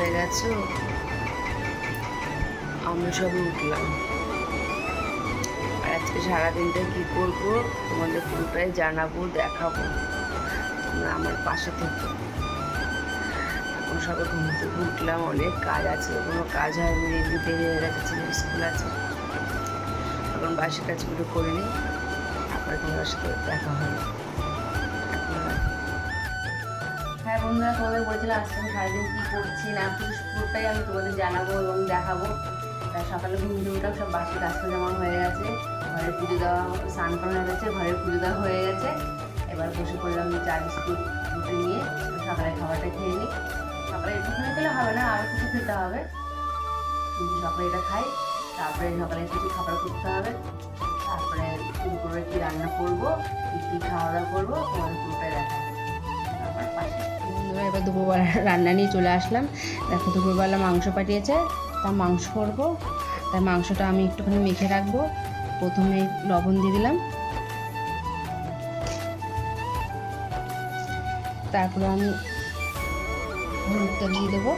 উঠে গেছো? আমরা সবে উঠলাম। আর আজকে সারাদিনটা কী করবো তোমাদের পুরোটাই জানাবো, দেখাবো, তোমরা আমার পাশে থেকে। এখন সবে ঘুম থেকে উঠলাম, অনেক কাজ আছে, কোনো কাজ হয়নি, দেরি হয়ে গেছে, ছেলের স্কুল আছে। এখন বাসি কাজগুলো করে নিই, তারপরে তোমাদের সাথে দেখা হবে। হ্যাঁ বন্ধুরা, তোমাদের বলেছিলাম আজকে আমি সারাদিন কী করছি না করছি পুরোটাই আমি তোমাদের জানাবো এবং দেখাবো। তাই সকালে ঘুম থেকে উঠলাম, সব বাসি কাজটা জমা হয়ে গেছে, ঘরে পুজো দেওয়া, স্নান করা হয়ে গেছে, ঘরে পুজো দেওয়া হয়ে গেছে। এবার বসে পড়লাম চা বিস্কুট দুটো নিয়ে, সকালে খাবারটা খেয়ে নিই। সকালে একটুখানি খেলে হবে না, আর কিছু খেতে হবে, কিন্তু সকালে এটা খাই। তারপরে সকালে কিছু খাবার করতে হবে, তারপরে দুপুরে কী রান্না করবো, কী খাওয়া দাওয়া করবো, তোমাদের পুরোটাই দেখা। এবার দুপুরবেলা রান্না নিয়ে চলে আসলাম। দেখো দুপুরবেলা মাংস পাঠিয়েছে, তা মাংস করবো। তাই মাংসটা আমি একটুখানি মেখে রাখবো। প্রথমে লবণ দিয়ে দিলাম, তারপরে আমি হলুদটা দিয়ে দেবো,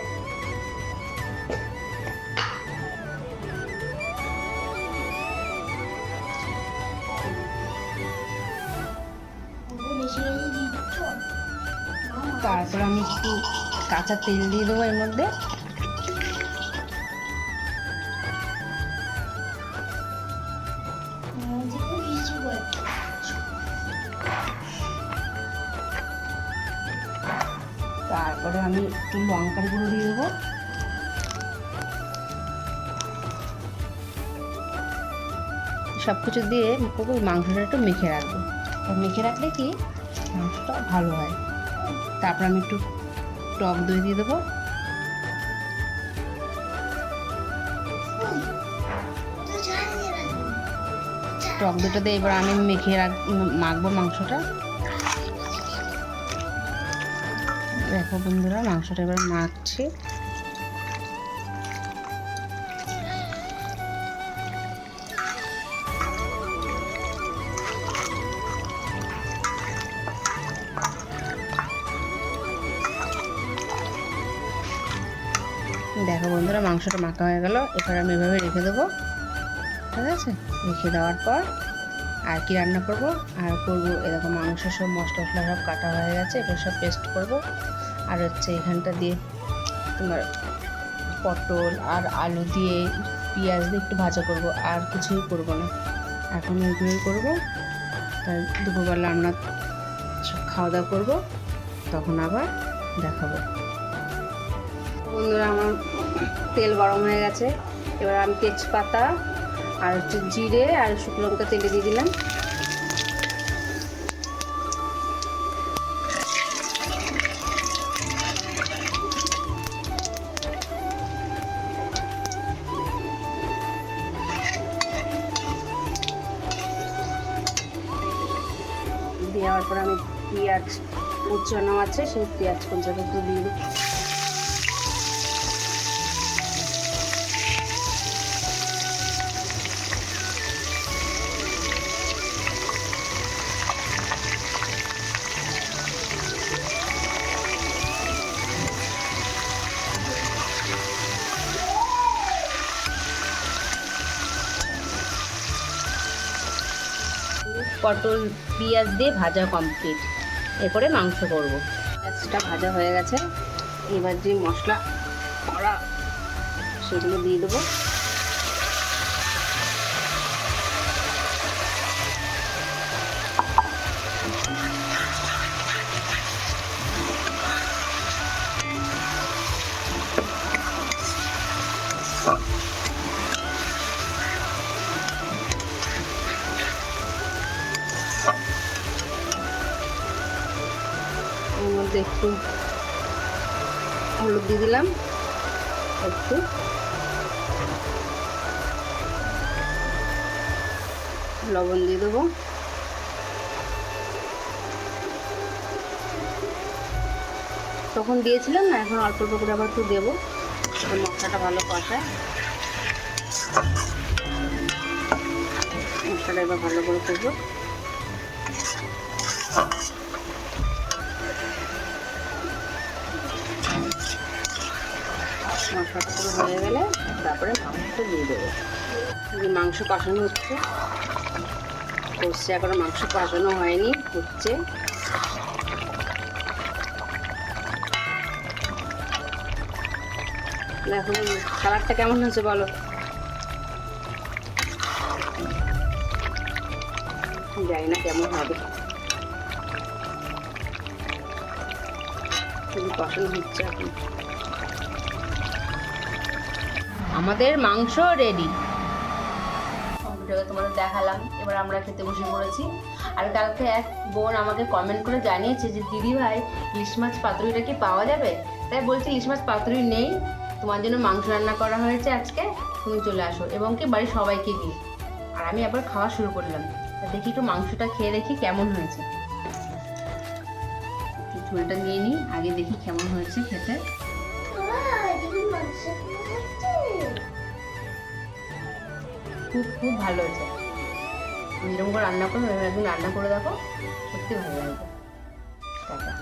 তারপর আমি একটু কাঁচা তেল দিয়ে দেবো এর মধ্যে। তারপরে আমি একটু লঙ্কার গুঁড়ো দিয়ে দেবো। সব কিছু দিয়ে মাংসটা একটু মেখে রাখবো। মেখে রাখলে কি মাংসটা ভালো হয়। তারপর আমি একটু টক দই দিয়ে দেবো। টক দইটা দিয়ে এবার আমি মাখবো মাংসটা। দেখো বন্ধুরা, মাংসটা এবার মাখছি। দেখো বন্ধুরা, মাংসটা মাখা হয়ে গেল। এবার আমি এভাবে রেখে দেবো, ঠিক আছে? রেখে দেওয়ার পর আর কি রান্না করব, আর করবো এরকম মাংস সব মশলা সব কাটা হয়ে গেছে, এবার সব পেস্ট করব। আর হচ্ছে এখানটা দিয়ে তোমার পটল আর আলু দিয়ে পেঁয়াজ দিয়ে একটু ভাজা করব, আর কিছুই করব না, এখন এগুলোই করবো। তাই দুপুরবেলা আমরা সব খাওয়া দাওয়া করবো, তখন আবার দেখাবো। বন্ধুরা, আমার তেল গরম হয়ে গেছে। এবার আমি তেজপাতা আর হচ্ছে জিরে আর শুকনো লঙ্কা তেলে দিয়ে দিলাম। দেওয়ার পর আমি পেঁয়াজ কুচানো আছে, সেই পেঁয়াজ কুচানো একটু দিয়ে দিই। পটল পেঁয়াজ দিয়ে ভাজা কমপ্লিট, এরপরে মাংস করব। পেঁয়াজটা ভাজা হয়ে গেছে, এবার যে মশলা করা সেগুলো দিয়ে দেবো। এর মধ্যে একটু হলুদ দিয়ে দিলাম, একটু লবণ দিয়ে দেবো। তখন দিয়েছিলাম না, এখন অল্প অল্প করে আবার একটু দেবো, মশলাটা ভালো কষায়। মশলাটা এবার ভালো করে করবো। মশলাটা পুরো হয়ে গেলে তারপরে মাংসটা দিয়ে দেবো। মাংস কষানো হচ্ছে, এখনো মাংস কষানো হয়নি, হচ্ছে। এখন কালারটা কেমন হয়েছে বলো? জানি না কেমন হবে, কষানো হচ্ছে এখন। আমাদের মাংস রেডি, তোমাদের দেখালাম। এবার আমরা খেতে বসে পড়েছি। আর কালকে এক বোন আমাকে কমেন্ট করে জানিয়েছে যে দিদি ভাই ইলিশ মাছ পাতুরিটা কি পাওয়া যাবে? তাই বলছি ইলিশ মাছ পাতুরি নেই, তোমার জন্য মাংস রান্না করা হয়েছে আজকে, তুমি চলে আসো, এবং কি বাড়ির সবাইকে দিয়ে। আর আমি আবার খাওয়া শুরু করলাম। তা দেখি একটু মাংসটা খেয়ে দেখি কেমন হয়েছে। ঝোলটা নিয়ে নিই আগে, দেখি কেমন হয়েছে খেতে। খুব খুব ভালো হয়েছে। এরকম করে রান্না করো, একদিন রান্না করে দেখো, সত্যি ভালো লাগবে। টাটা।